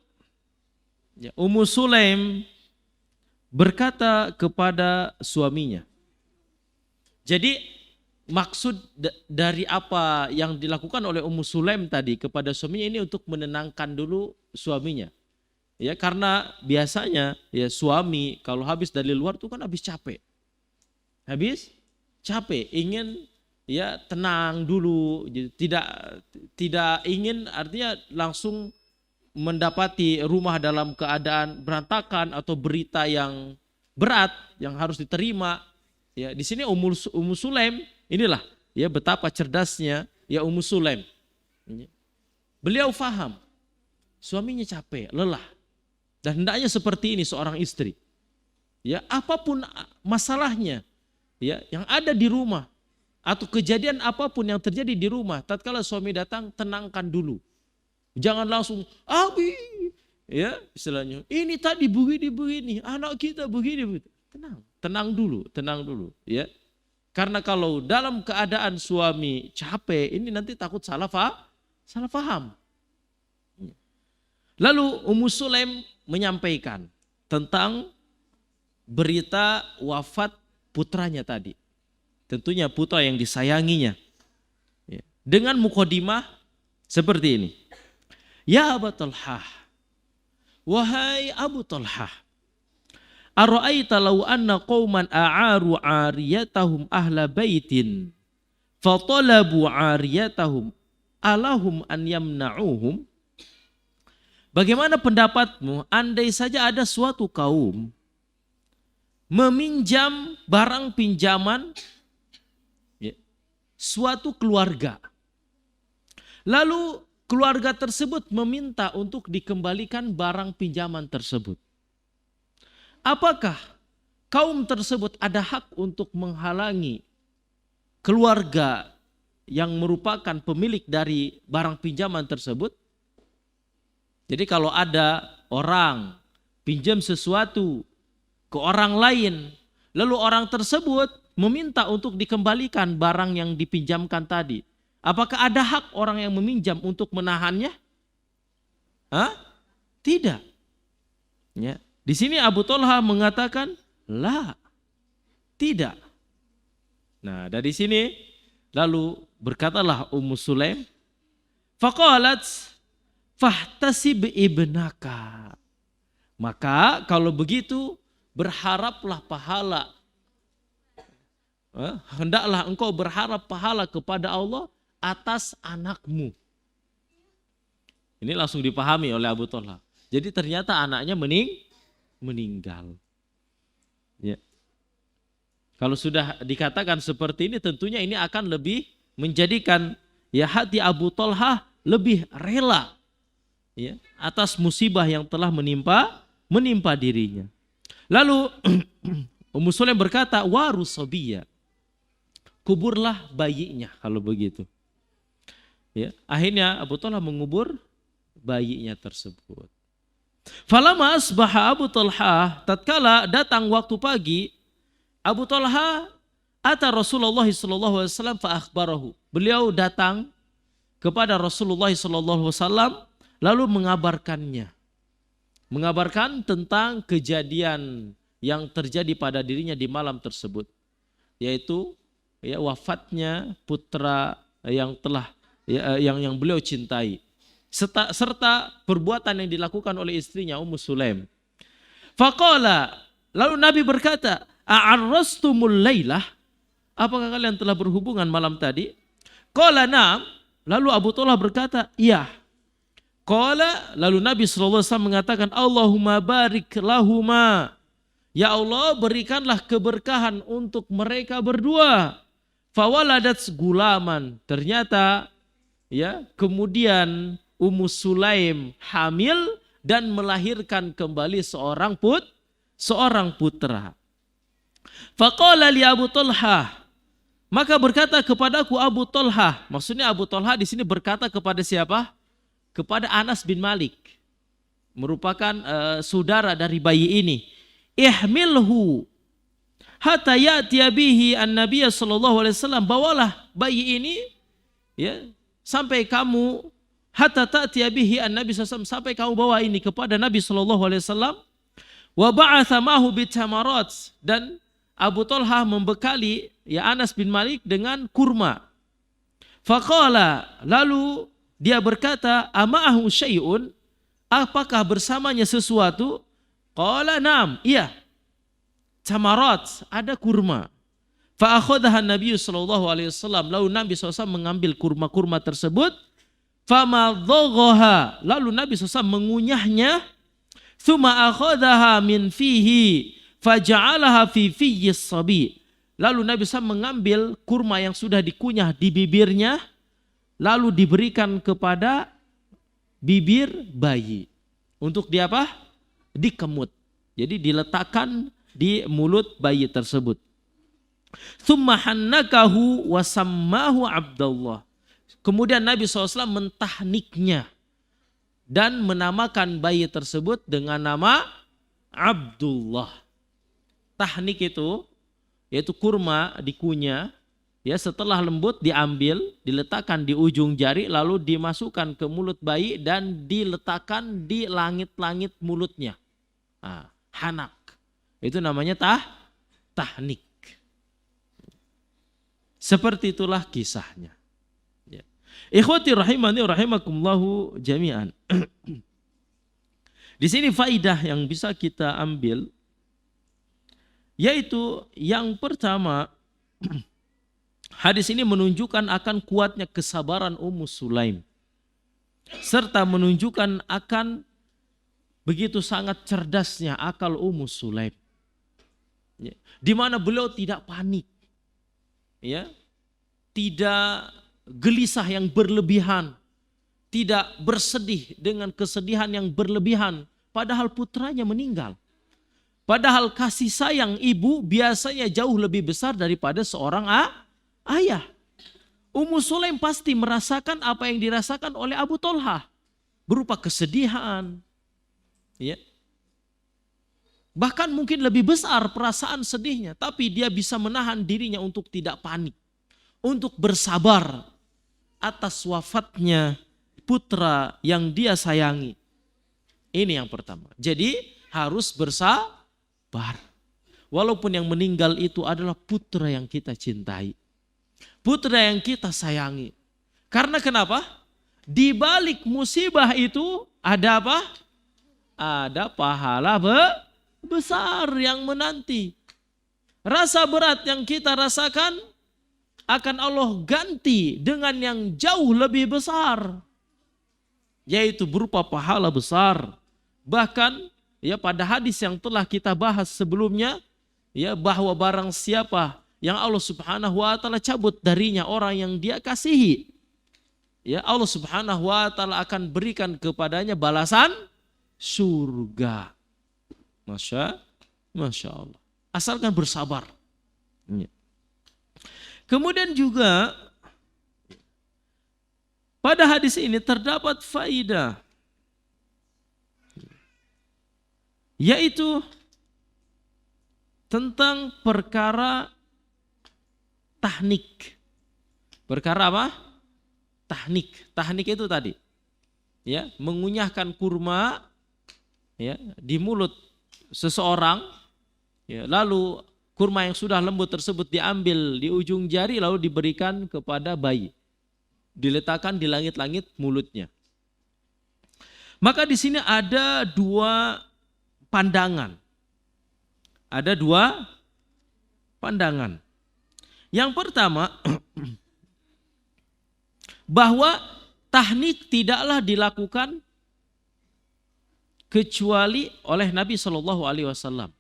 ya, Ummu Sulaim berkata kepada suaminya. Jadi maksud dari apa yang dilakukan oleh Ummu Sulaim tadi kepada suaminya ini untuk menenangkan dulu suaminya. Ya, karena biasanya ya suami kalau habis dari luar tuh kan habis capek. Habis capek, ingin ya tenang dulu, tidak ingin artinya langsung mendapati rumah dalam keadaan berantakan atau berita yang berat yang harus diterima. Ya, di sini Ummu Sulaim inilah ya betapa cerdasnya ya Ummu Sulaim. Beliau faham suaminya capek, lelah. Dan hendaknya seperti ini seorang istri. Ya, apapun masalahnya ya yang ada di rumah atau kejadian apapun yang terjadi di rumah, tatkala suami datang tenangkan dulu. Jangan langsung abi ya istilahnya. Ini tadi begini, anak kita begini. Tenang dulu ya. Karena kalau dalam keadaan suami capek, ini nanti takut salah paham. Lalu Ummu Sulaim menyampaikan tentang berita wafat putranya tadi. Tentunya putra yang disayanginya. Dengan mukadimah seperti ini. Ya Abu Thalhah, wahai Abu Thalhah, ara'aita law anna qauman a'aru 'ariyatahum ahla baitin fatalabu 'ariyatahum alahum an yamna'uhum. Bagaimana pendapatmu andai saja ada suatu kaum meminjam barang pinjaman suatu keluarga, lalu keluarga tersebut meminta untuk dikembalikan barang pinjaman tersebut. Apakah kaum tersebut ada hak untuk menghalangi keluarga yang merupakan pemilik dari barang pinjaman tersebut? Jadi kalau ada orang pinjam sesuatu ke orang lain, lalu orang tersebut meminta untuk dikembalikan barang yang dipinjamkan tadi, apakah ada hak orang yang meminjam untuk menahannya? Tidak. Ya. Di sini Abu Thalhah mengatakan, la, tidak. Nah, dari sini lalu berkatalah Ummu Sulaim, faqalat fahtasib ibnaka. Maka kalau begitu berharaplah pahala. Hendaklah engkau berharap pahala kepada Allah atas anakmu. Ini langsung dipahami oleh Abu Thalhah. Jadi ternyata anaknya meninggal. Ya. Kalau sudah dikatakan seperti ini, tentunya ini akan lebih menjadikan ya hati Abu Talhah lebih rela ya atas musibah yang telah menimpa dirinya. Lalu Ummu Sulaim berkata, warus sabiya, kuburlah bayinya kalau begitu. Ya, akhirnya Abu Talhah mengubur bayinya tersebut. Falamma asbaha Abu Talhah, tatkala datang waktu pagi, Abu Talhah ata Rasulullah sallallahu alaihi wasallam fa akhbarahu. Beliau datang kepada Rasulullah sallallahu alaihi wasallam lalu mengabarkan tentang kejadian yang terjadi pada dirinya di malam tersebut, yaitu ya wafatnya putra yang telah yang beliau cintai, serta perbuatan yang dilakukan oleh istrinya Ummu Sulaim. Faqala, lalu Nabi berkata, a'arrastumul lailah, apakah kalian telah berhubungan malam tadi? Qala na'am, lalu Abu Talhah berkata, iya. Qala, lalu Nabi SAW mengatakan, Allahumma barik lahuma, ya Allah berikanlah keberkahan untuk mereka berdua. Fawaladat gulaman, ternyata ya kemudian Ummu Sulaim hamil dan melahirkan kembali seorang putra. Faqala li Abu Talhah, maka berkata kepadaku Abu Talhah, maksudnya Abu Talhah di sini berkata kepada siapa? Kepada Anas bin Malik, merupakan saudara dari bayi ini. Ihmilhu hatta ya'tiya bihi an-nabiy sallallahu alaihi wasallam, bawalah bayi ini ya sampai kamu hatta ta'tiya bihi an-nabiy sallallahu alaihi wasallam, sampai kamu bawa ini kepada Nabi sallallahu alaihi wasallam. Wa ba'atha mahu bitamarat, dan Abu Talhah membekali ya Anas bin Malik dengan kurma. Faqala, lalu dia berkata, ama'ahu syai'un, apakah bersamanya sesuatu? Qala na'am, iya. Tamarat, ada kurma. Fa akhadhaha Nabi sallallahu alaihi wasallam, lalu Nabi SAW mengambil kurma-kurma tersebut. Famadhaghaha, lalu Nabi SAW mengunyahnya. Tsumma akhadhaha min fihi faja'alaha fi fiyyis sabi. Lalu Nabi SAW mengambil kurma yang sudah dikunyah di bibirnya, lalu diberikan kepada bibir bayi. Untuk di apa? Dikemut. Jadi diletakkan di mulut bayi tersebut. Tsumma hannakahu wa sammahu Abdullah. Kemudian Nabi SAW mentahniknya dan menamakan bayi tersebut dengan nama Abdullah. Tahnik itu yaitu kurma dikunyah, ya setelah lembut diambil, diletakkan di ujung jari, lalu dimasukkan ke mulut bayi dan diletakkan di langit-langit mulutnya. Nah, hanak. Itu namanya tahnik. Seperti itulah kisahnya. Ya. Ikhwati rahimani rahimakumullahu jami'an. Di sini faidah yang bisa kita ambil, yaitu yang pertama, hadis ini menunjukkan akan kuatnya kesabaran Ummu Sulaim, serta menunjukkan akan begitu sangat cerdasnya akal Ummu Sulaim, ya, di mana beliau tidak panik, ya, tidak gelisah yang berlebihan, tidak bersedih dengan kesedihan yang berlebihan, padahal putranya meninggal. Padahal kasih sayang ibu biasanya jauh lebih besar daripada seorang ayah. Ummu Sulaim pasti merasakan apa yang dirasakan oleh Abu Talhah, berupa kesedihan, ya. Bahkan mungkin lebih besar perasaan sedihnya, tapi dia bisa menahan dirinya untuk tidak panik, untuk bersabar atas wafatnya putra yang dia sayangi. Ini yang pertama. Jadi harus bersabar. Walaupun yang meninggal itu adalah putra yang kita cintai, putra yang kita sayangi. Karena kenapa? Di balik musibah itu ada apa? Ada pahala besar yang menanti. Rasa berat yang kita rasakan akan Allah ganti dengan yang jauh lebih besar, yaitu berupa pahala besar Bahkan ya pada hadis yang telah kita bahas sebelumnya, ya bahwa barang siapa yang Allah Subhanahu wa taala cabut darinya orang yang dia kasihi, ya Allah Subhanahu wa taala akan berikan kepadanya balasan surga. Masya Allah. Asalkan bersabar. Ya. Kemudian juga pada hadis ini terdapat faidah, yaitu tentang perkara tahnik. Perkara apa? Tahnik. Tahnik itu tadi, ya, mengunyahkan kurma, ya, di mulut seseorang, ya, lalu kurma yang sudah lembut tersebut diambil di ujung jari lalu diberikan kepada bayi, diletakkan di langit-langit mulutnya. Maka di sini ada dua pandangan. Ada dua pandangan. Yang pertama, bahwa tahnik tidaklah dilakukan kecuali oleh Nabi Shallallahu Alaihi Wasallam.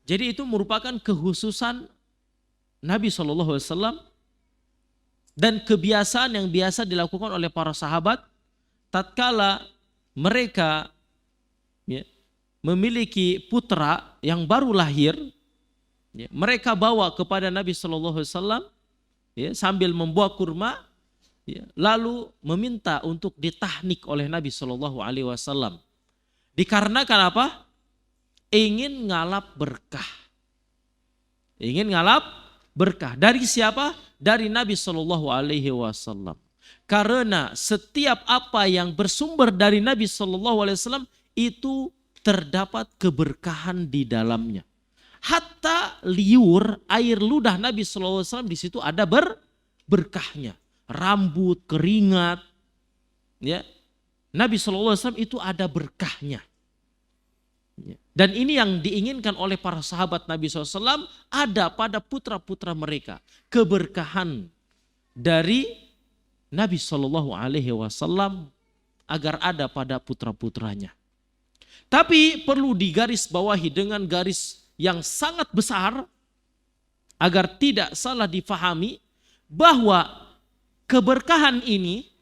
Jadi itu merupakan kekhususan Nabi Shallallahu Alaihi Wasallam dan kebiasaan yang biasa dilakukan oleh para sahabat tatkala mereka, ya, memiliki putra yang baru lahir, ya, mereka bawa kepada Nabi Shallallahu Alaihi Wasallam, ya, sambil membawa kurma, ya, lalu meminta untuk ditahnik oleh Nabi Shallallahu Alaihi Wasallam. Dikarenakan apa? Ingin ngalap berkah. Ingin ngalap berkah. Dari siapa? Dari Nabi Shallallahu Alaihi Wasallam. Karena setiap apa yang bersumber dari Nabi Shallallahu Alaihi Wasallam itu terdapat keberkahan di dalamnya. Hatta liur, air ludah Nabi Shallallahu Alaihi Wasallam di situ ada berkahnya. Rambut, keringat, ya, Nabi Shallallahu Alaihi Wasallam itu ada berkahnya. Dan ini yang diinginkan oleh para sahabat Nabi SAW, ada pada putra-putra mereka keberkahan dari Nabi Shallallahu Alaihi Wasallam agar ada pada putra-putranya. Tapi perlu digarisbawahi dengan garis yang sangat besar agar tidak salah difahami bahwa keberkahan ini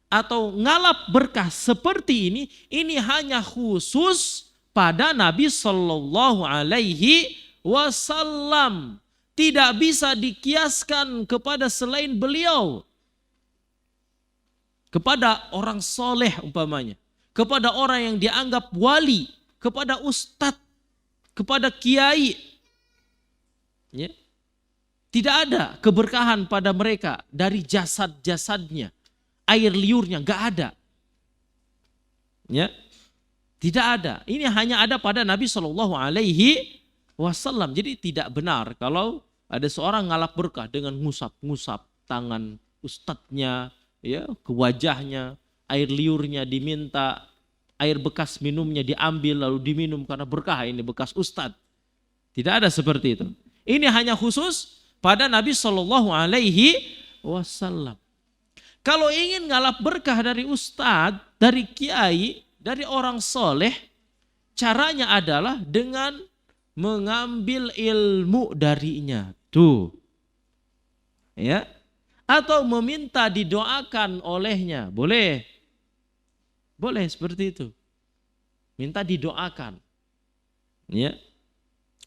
atau ngalap berkah seperti ini hanya khusus pada Nabi Shallallahu Alaihi Wasallam. Tidak bisa dikiaskan kepada selain beliau. Kepada orang soleh umpamanya. Kepada orang yang dianggap wali. Kepada ustadz. Kepada kiai. Ya. Tidak ada keberkahan pada mereka dari jasad-jasadnya. Air liurnya gak ada. Ya. Tidak ada. Ini hanya ada pada Nabi Shallallahu Alaihi Wasallam. Jadi tidak benar kalau ada seorang ngalap berkah dengan ngusap-ngusap tangan ustadznya, ya, ke wajahnya, air liurnya diminta, air bekas minumnya diambil lalu diminum karena berkah ini bekas ustadz. Tidak ada seperti itu. Ini hanya khusus pada Nabi Shallallahu Alaihi Wasallam. Kalau ingin ngalap berkah dari ustadz, dari kiai, dari orang soleh, caranya adalah dengan mengambil ilmu darinya. Tuh. Ya. Atau meminta didoakan olehnya. Boleh. Boleh seperti itu. Minta didoakan. Ya.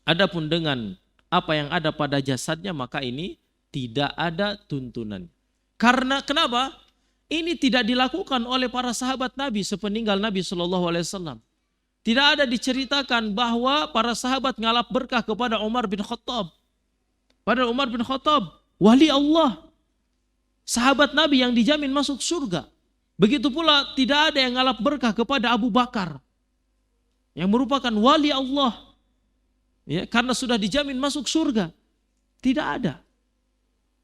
Adapun dengan apa yang ada pada jasadnya, maka ini tidak ada tuntunan. Karena kenapa? Ini tidak dilakukan oleh para sahabat Nabi sepeninggal Nabi Shallallahu Alaihi Wasallam. Tidak ada diceritakan bahwa para sahabat ngalap berkah kepada Umar bin Khattab. Padahal Umar bin Khattab wali Allah, sahabat Nabi yang dijamin masuk surga. Begitu pula tidak ada yang ngalap berkah kepada Abu Bakar yang merupakan wali Allah, ya, karena sudah dijamin masuk surga. Tidak ada.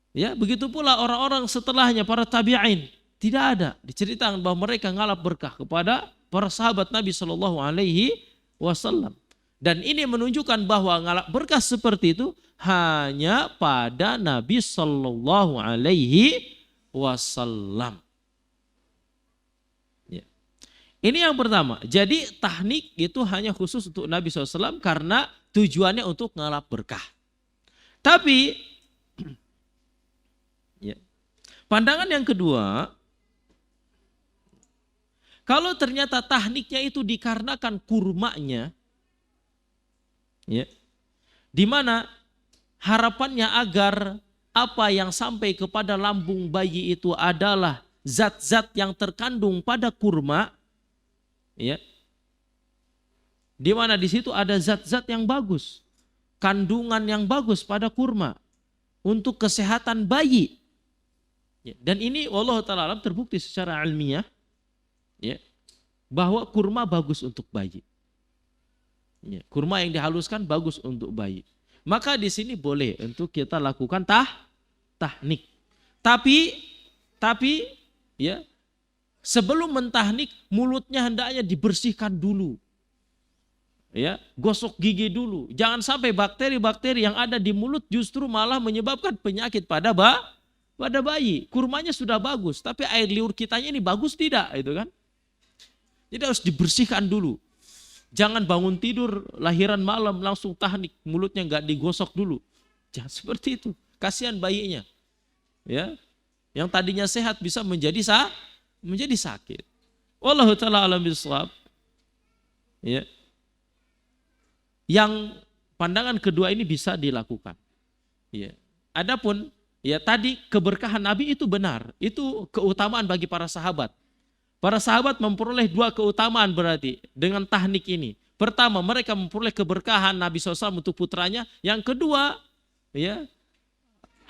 Ya, begitu pula orang-orang setelahnya, para tabi'in. Tidak ada diceritakan bahwa mereka ngalap berkah kepada para sahabat Nabi Shallallahu Alaihi Wasallam. Dan ini menunjukkan bahwa ngalap berkah seperti itu hanya pada Nabi Shallallahu Alaihi Wasallam. Ya. Ini yang pertama. Jadi tahnik itu hanya khusus untuk Nabi SAW karena tujuannya untuk ngalap berkah. Tapi ya, pandangan yang kedua, kalau ternyata tahniknya itu dikarenakan kurmanya, ya, di mana harapannya agar apa yang sampai kepada lambung bayi itu adalah zat-zat yang terkandung pada kurma, ya, di mana di situ ada zat-zat yang bagus, kandungan yang bagus pada kurma untuk kesehatan bayi. Ya, dan ini wallahu ta'ala alam terbukti secara ilmiah, ya, bahwa kurma bagus untuk bayi. Ya, kurma yang dihaluskan bagus untuk bayi. Maka di sini boleh untuk kita lakukan tahnik. Tapi ya, sebelum mentahnik mulutnya hendaknya dibersihkan dulu. Ya, gosok gigi dulu. Jangan sampai bakteri-bakteri yang ada di mulut justru malah menyebabkan penyakit pada bayi. Kurmanya sudah bagus, tapi air liur kitanya ini bagus tidak, itu kan? Jadi harus dibersihkan dulu. Jangan bangun tidur lahiran malam langsung tahnik, mulutnya nggak digosok dulu. Jangan seperti itu. Kasihan bayinya. Ya. Yang tadinya sehat bisa menjadi sakit. Wallahu ta'ala alam bishawab. Ya. Yang pandangan kedua ini bisa dilakukan. Ya. Adapun ya tadi keberkahan Nabi itu benar. Itu keutamaan bagi para sahabat. Para sahabat memperoleh dua keutamaan berarti dengan tahnik ini. Pertama, mereka memperoleh keberkahan Nabi SAW untuk putranya. Yang kedua, ya,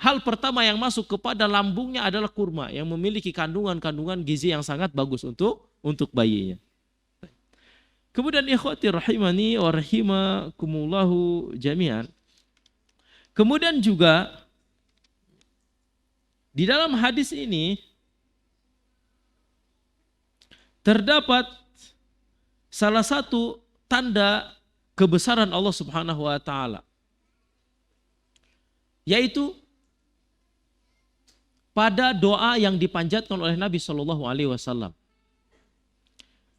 hal pertama yang masuk kepada lambungnya adalah kurma yang memiliki kandungan-kandungan gizi yang sangat bagus untuk bayinya. Kemudian ikhwati rahimani wa rahimakumullahu jami'an. Kemudian juga di dalam hadis ini terdapat salah satu tanda kebesaran Allah Subhanahu wa taala, yaitu pada doa yang dipanjatkan oleh Nabi Shallallahu alaihi wasallam.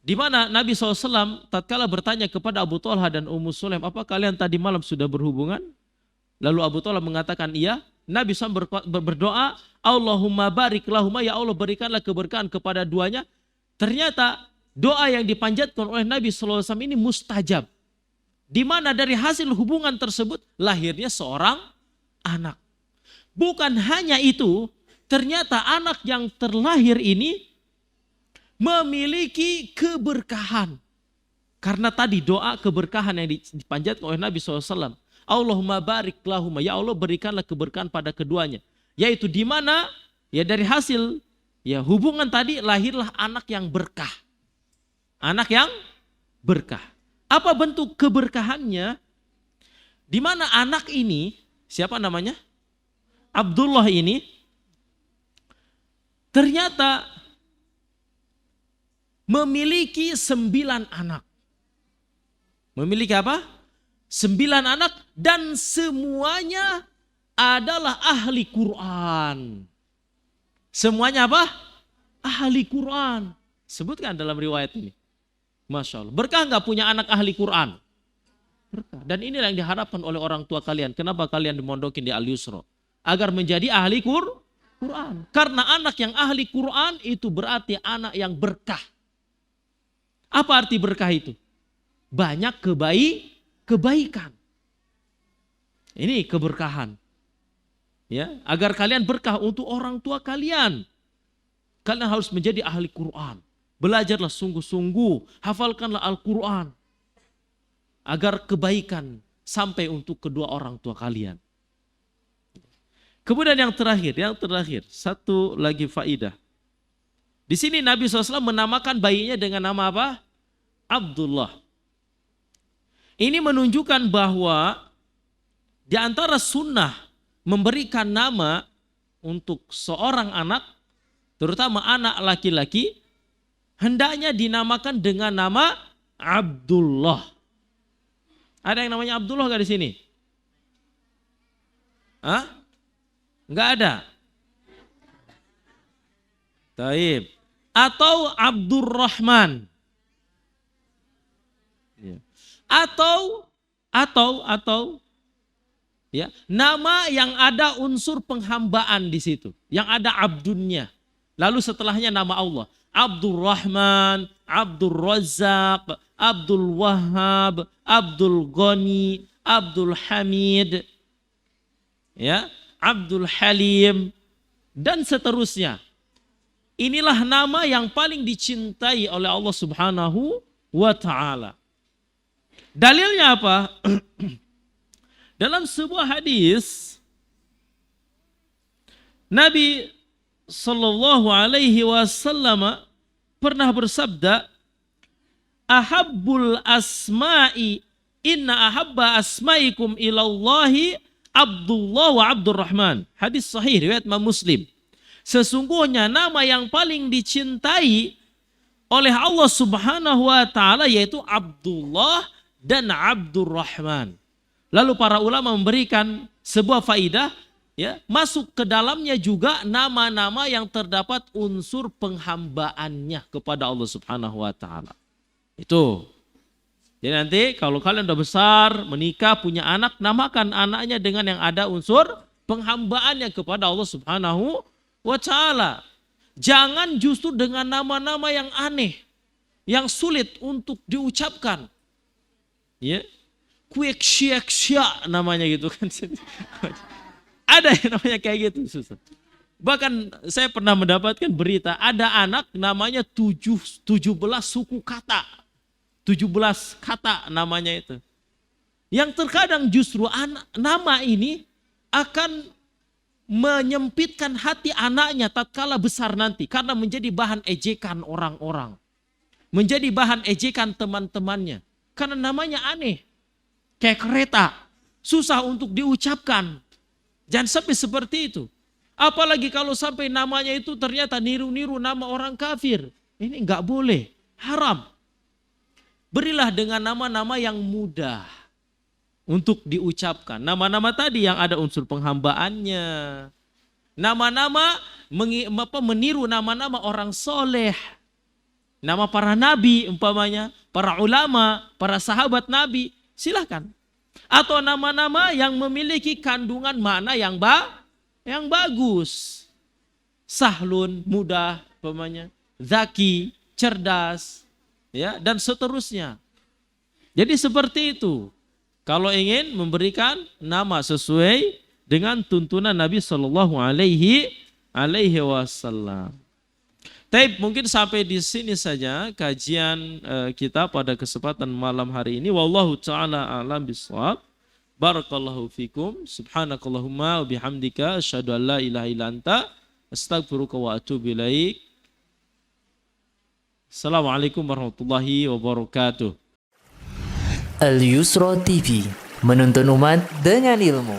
Di mana Nabi SAW tatkala bertanya kepada Abu Talha dan Ummu Sulaim, "Apa kalian tadi malam sudah berhubungan?" Lalu Abu Talha mengatakan iya. Nabi SAW berdoa, "Allahumma barik lahuma," ya Allah berikanlah keberkahan kepada duanya. Ternyata doa yang dipanjatkan oleh Nabi SAW ini mustajab. Di mana dari hasil hubungan tersebut lahirnya seorang anak. Bukan hanya itu, ternyata anak yang terlahir ini memiliki keberkahan. Karena tadi doa keberkahan yang dipanjatkan oleh Nabi SAW. Allahumma barik lahuma, ya Allah berikanlah keberkahan pada keduanya. Yaitu di mana ya dari hasil ya hubungan tadi lahirlah anak yang berkah. Anak yang berkah. Apa bentuk keberkahannya? Di mana anak ini, siapa namanya? Abdullah ini ternyata memiliki 9 anak. Memiliki apa? 9 anak dan semuanya adalah ahli Quran. Semuanya apa? Ahli Quran. Sebutkan dalam riwayat ini. Masya Allah. Berkah nggak punya anak ahli Quran? Berkah. Dan inilah yang diharapkan oleh orang tua kalian. Kenapa kalian dimondokin di Al-Yusra? Agar menjadi ahli Quran. Karena anak yang ahli Quran itu berarti anak yang berkah. Apa arti berkah itu? Banyak kebaikan. Ini keberkahan. Ya, agar kalian berkah untuk orang tua kalian. Kalian harus menjadi ahli Quran. Belajarlah sungguh-sungguh, hafalkanlah Al-Quran. Agar kebaikan sampai untuk kedua orang tua kalian. Kemudian yang terakhir, satu lagi faidah. Di sini Nabi SAW menamakan bayinya dengan nama apa? Abdullah. Ini menunjukkan bahwa di antara sunnah memberikan nama untuk seorang anak, terutama anak laki-laki, hendaknya dinamakan dengan nama Abdullah. Ada yang namanya Abdullah gak di sini? Hah? Enggak ada. Taib. Atau Abdurrahman. Atau ya, nama yang ada unsur penghambaan di situ, yang ada abdunnya. Lalu setelahnya nama Allah. Abdul Rahman, Abdul Razak, Abdul Wahhab, Abdul Ghani, Abdul Hamid, ya, Abdul Halim, dan seterusnya. Inilah nama yang paling dicintai oleh Allah Subhanahu wa ta'ala. Dalilnya apa? Dalam sebuah hadis, Nabi Sallallahu Alaihi Wasallam pernah bersabda, Ahabbul asma'i inna ahabba asma'ikum ilallahi Abdullah wa Abdurrahman. Hadis sahih riwayat Imam Muslim. Sesungguhnya nama yang paling dicintai oleh Allah Subhanahu wa taala yaitu Abdullah dan Abdurrahman. Lalu para ulama memberikan sebuah faidah, ya, masuk ke dalamnya juga nama-nama yang terdapat unsur penghambaannya kepada Allah Subhanahu wa taala. Itu. Jadi nanti kalau kalian udah besar, menikah, punya anak, namakan anaknya dengan yang ada unsur penghambaannya kepada Allah Subhanahu wa taala. Jangan justru dengan nama-nama yang aneh, yang sulit untuk diucapkan. Ya. Kuek syak namanya gitu kan. Ada yang namanya kayak gitu, susah. Bahkan saya pernah mendapatkan berita, ada anak namanya 17 suku kata. 17 kata namanya itu. Yang terkadang justru nama ini akan menyempitkan hati anaknya tatkala besar nanti. Karena menjadi bahan ejekan orang-orang. Menjadi bahan ejekan teman-temannya. Karena namanya aneh. Kayak kereta. Susah untuk diucapkan. Jangan sampai seperti itu. Apalagi kalau sampai namanya itu ternyata niru-niru nama orang kafir. Ini enggak boleh. Haram. Berilah dengan nama-nama yang mudah untuk diucapkan. Nama-nama tadi yang ada unsur penghambaannya. Nama-nama meniru nama-nama orang soleh. Nama para nabi umpamanya. Para ulama, para sahabat nabi. Silahkan. Atau nama-nama yang memiliki kandungan makna yang bagus. Sahlun, mudah, umpamanya. Zaki, cerdas, ya, dan seterusnya. Jadi seperti itu. Kalau ingin memberikan nama sesuai dengan tuntunan Nabi Sallallahu Alaihi Wasallam. Tapi mungkin sampai di sini saja kajian kita pada kesempatan malam hari ini. Wallahu ta'ala a'lam bishawab. Barakallahu fikum. Subhanakallahumma wa bihamdika asyhadu an la ilaha illa anta astaghfiruka wa atubu ilaik. Assalamualaikum warahmatullahi wabarakatuh. Al Yusra TV, menuntun umat dengan ilmu.